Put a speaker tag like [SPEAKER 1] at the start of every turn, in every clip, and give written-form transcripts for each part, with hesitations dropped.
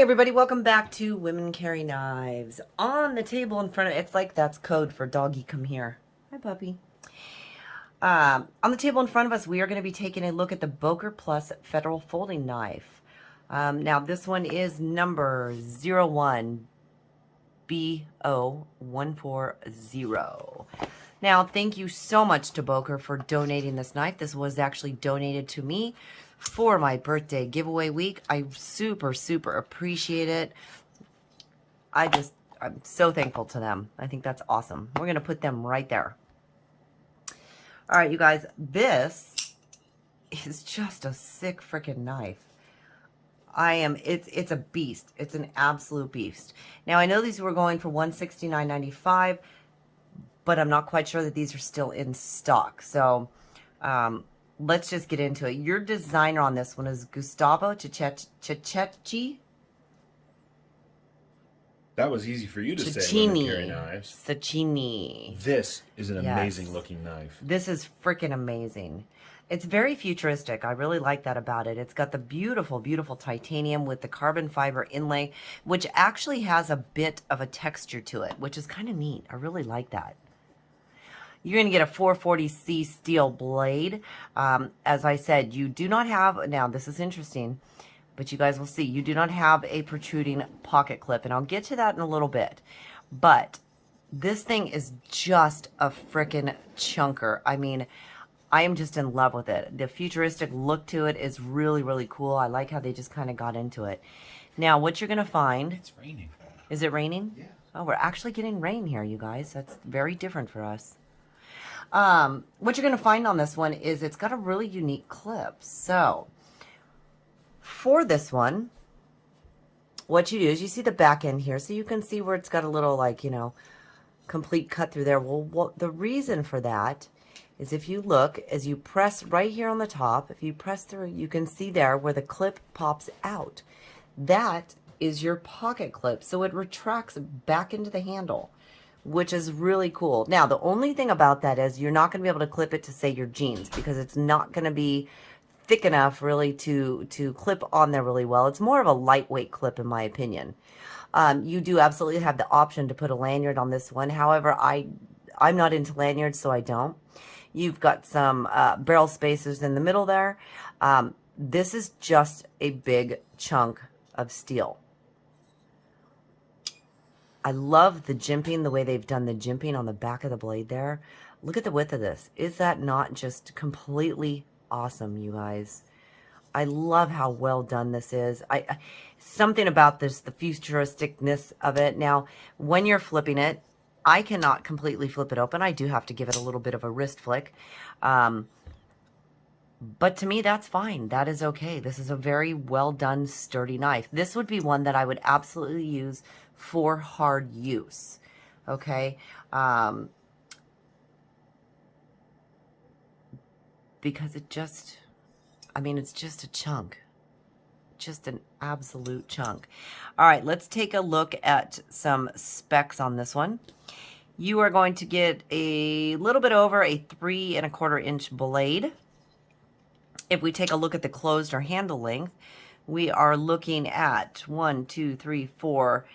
[SPEAKER 1] everybody, welcome back to Women Carry Knives. On the table in front of it's like that's code for doggy come here. Hi puppy. On the table in front of us, we are going to be taking a look at the Boker Plus Federal Folding Knife. Now this one is number 01BO140. Now, thank you so much to Boker for donating this knife. This was actually donated to me for my birthday giveaway week. I super appreciate it. I'm so thankful to them. I think that's awesome. We're going to put them right there. All right, you guys, this is just a sick freaking knife. It's a beast. It's an absolute beast. Now, I know these were going for $169.95, but I'm not quite sure that these are still in stock. So, let's just get into it. Your designer on this one is Gustavo Cecchi.
[SPEAKER 2] That was easy for you to say. Women Carry Knives.
[SPEAKER 1] Cecchini.
[SPEAKER 2] This is an amazing looking knife.
[SPEAKER 1] This is freaking amazing. It's very futuristic. I really like that about it. It's got the beautiful, beautiful titanium with the carbon fiber inlay, which actually has a bit of a texture to it, which is kind of neat. I really like that. You're going to get a 440C steel blade. As I said, you do not have, now this is interesting, but you guys will see, you do not have a protruding pocket clip, and I'll get to that in a little bit. But this thing is just a frickin' chunker. I mean, I am just in love with it. The futuristic look to it is really, really cool. I like how they just kind of got into it. Now, what you're going to find...
[SPEAKER 2] It's raining.
[SPEAKER 1] Is it raining?
[SPEAKER 2] Yeah.
[SPEAKER 1] Oh, we're actually getting rain here, you guys. That's very different for us. What you're going to find on this one is it's got a really unique clip. So, for this one, what you do is you see the back end here. So you can see where it's got a little, like, you know, complete cut through there. Well, the reason for that is if you look, as you press right here on the top, if you press through, you can see there where the clip pops out. That is your pocket clip. So it retracts back into the handle, which is really cool. Now, the only thing about that is you're not going to be able to clip it to, say, your jeans, because it's not going to be thick enough really to clip on there really well. It's more of a lightweight clip, in my opinion. You do absolutely have the option to put a lanyard on this one. However, I'm not into lanyards, so I don't. You've got some barrel spacers in the middle there. This is just a big chunk of steel. I love the jimping, the way they've done the jimping on the back of the blade there. Look at the width of this. Is that not just completely awesome, you guys? I love how well done this is. Something about this, the futuristicness of it. Now, when you're flipping it, I cannot completely flip it open. I do have to give it a little bit of a wrist flick. But to me, that's fine. That is okay. This is a very well done, sturdy knife. This would be one that I would absolutely use for hard use. Okay? Because it just, I mean, it's just a chunk. Just an absolute chunk. All right, let's take a look at some specs on this one. You are going to get a little bit over a 3 1/4 inch blade. If we take a look at the closed or handle length, we are looking at 4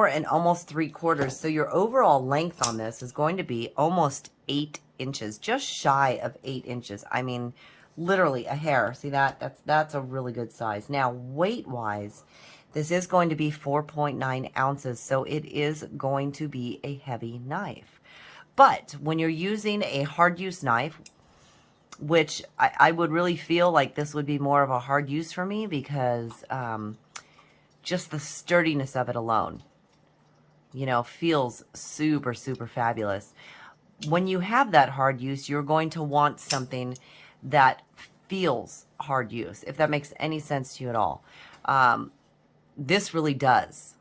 [SPEAKER 1] and almost 3/4. So your overall length on this is going to be almost 8 inches, just shy of 8 inches. I mean, literally a hair. See that? That's a really good size. Now, weight-wise, this is going to be 4.9 ounces, so it is going to be a heavy knife. But when you're using a hard use knife, which I would really feel like this would be more of a hard use for me, because just the sturdiness of it alone, you know, feels super fabulous. When you have that hard use, you're going to want something that feels hard use, if that makes any sense to you at all. This really does.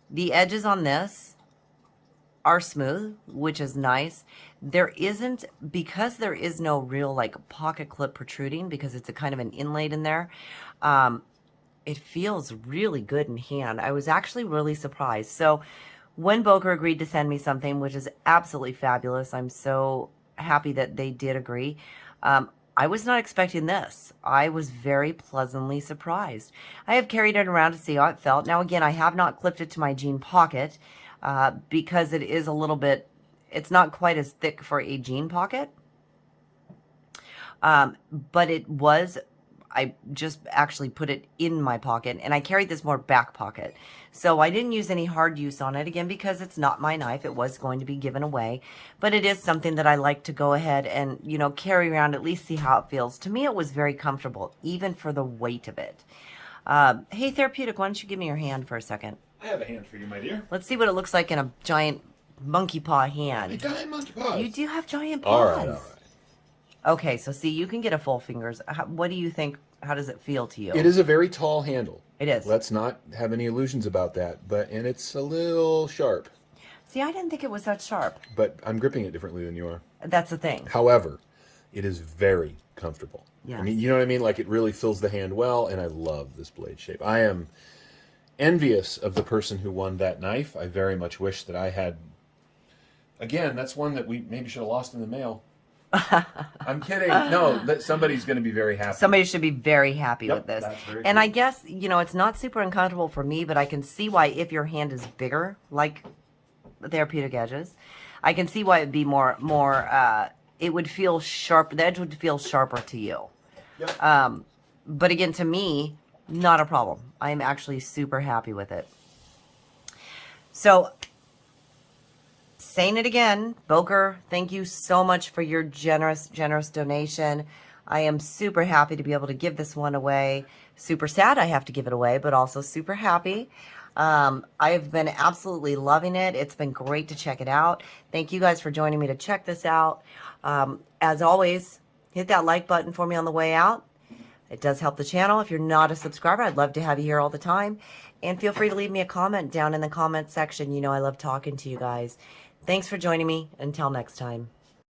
[SPEAKER 1] The edges on this are smooth, which is nice. There isn't, because there is no real like pocket clip protruding, because it's a kind of an inlaid in there, it feels really good in hand. I was actually really surprised. So when Boker agreed to send me something, which is absolutely fabulous, I'm so happy that they did agree. I was not expecting this. I was very pleasantly surprised. I have carried it around to see how it felt. Now, again, I have not clipped it to my jean pocket because it is a little bit, it's not quite as thick for a jean pocket. But it was, I just actually put it in my pocket, and I carried this more back pocket. So I didn't use any hard use on it, again, because it's not my knife. It was going to be given away. But it is something that I like to go ahead and, you know, carry around, at least see how it feels. To me, it was very comfortable, even for the weight of it. Hey, Therapeutic, why don't you give me your hand for a second?
[SPEAKER 2] I have a hand for you, my dear.
[SPEAKER 1] Let's see what it looks like in a giant monkey paw hand.
[SPEAKER 2] A giant monkey paws.
[SPEAKER 1] You do have giant paws.
[SPEAKER 2] All right, all right.
[SPEAKER 1] Okay, so see, you can get a full fingers. What do you think? How does it feel to you?
[SPEAKER 3] It is a very tall handle.
[SPEAKER 1] It is.
[SPEAKER 3] Let's not have any illusions about that. And it's a little sharp.
[SPEAKER 1] See, I didn't think it was that sharp.
[SPEAKER 3] But I'm gripping it differently than you are.
[SPEAKER 1] That's the thing.
[SPEAKER 3] However, it is very comfortable.
[SPEAKER 1] Yeah.
[SPEAKER 3] I mean, you know what I mean? Like, it really fills the hand well, and I love this blade shape. I am envious of the person who won that knife. I very much wish that I had. Again, that's one that we maybe should have lost in the mail. I'm kidding. No, somebody's going to be very happy.
[SPEAKER 1] Somebody should be very happy with this.
[SPEAKER 3] That's very
[SPEAKER 1] and
[SPEAKER 3] cool.
[SPEAKER 1] I guess, you know, it's not super uncomfortable for me, but I can see why, if your hand is bigger, like the Therapeutic Edges, I can see why it'd be more, it would feel sharp. The edge would feel sharper to you.
[SPEAKER 3] Yep.
[SPEAKER 1] But again, to me, not a problem. I'm actually super happy with it. So, saying it again, Boker, thank you so much for your generous donation. I am super happy to be able to give this one away. Super sad I have to give it away, but also super happy. I have been absolutely loving it. It's been great to check it out. Thank you guys for joining me to check this out. As always, hit that like button for me on the way out. It does help the channel. If you're not a subscriber, I'd love to have you here all the time. And feel free to leave me a comment down in the comment section. You know I love talking to you guys. Thanks for joining me. Until next time.